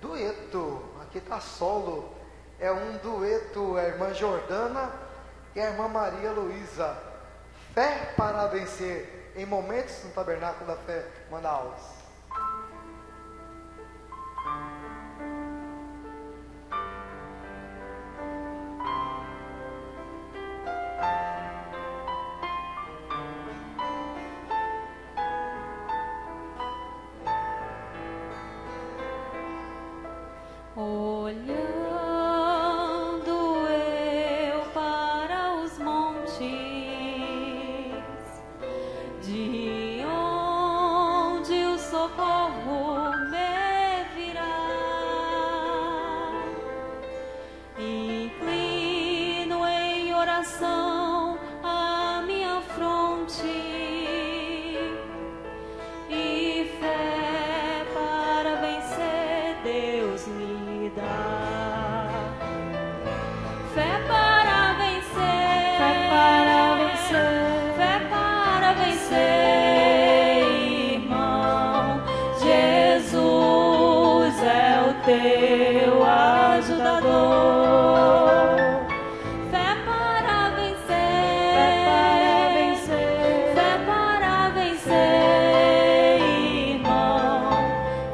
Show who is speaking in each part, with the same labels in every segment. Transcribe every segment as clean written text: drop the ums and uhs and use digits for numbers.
Speaker 1: dueto, aqui está solo, é um dueto, a irmã Jordana e a irmã Maria Luísa. Fé para vencer, em momentos no Tabernáculo da Fé, Manaus.
Speaker 2: Olhando eu para os montes, de onde o socorro me virá, inclino em oração a minha fronte e fé para vencer Deus me dá. Fé para vencer, fé para vencer, fé para vencer, irmão. Jesus é o teu ajudador. Fé para vencer, fé para vencer, fé para vencer, irmão.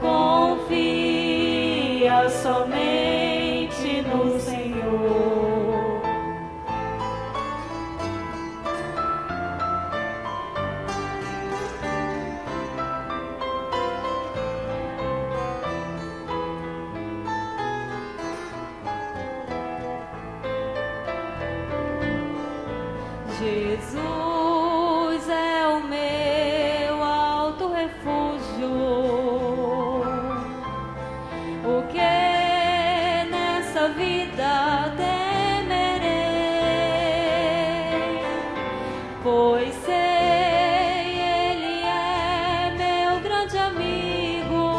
Speaker 2: Confia somente no Senhor. Jesus é o meu alto refúgio. O que nessa vida temerei? Pois sei, Ele é meu grande amigo.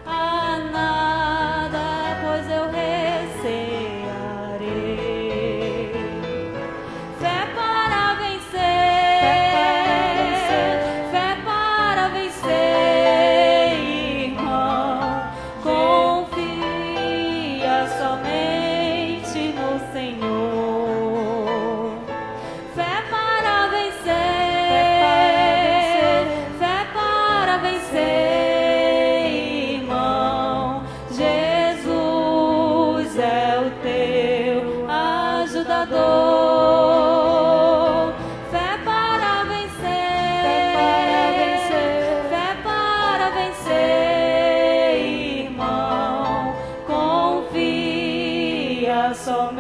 Speaker 2: A nada, pois eu recearei. Fé para vencer, fé para vencer, irmão. Confia somente no Senhor. Fé para vencer, fé para vencer, irmão. Jesus é o teu ajudador. Fé para vencer, fé para vencer, irmão. Confia somente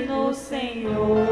Speaker 2: no Senhor.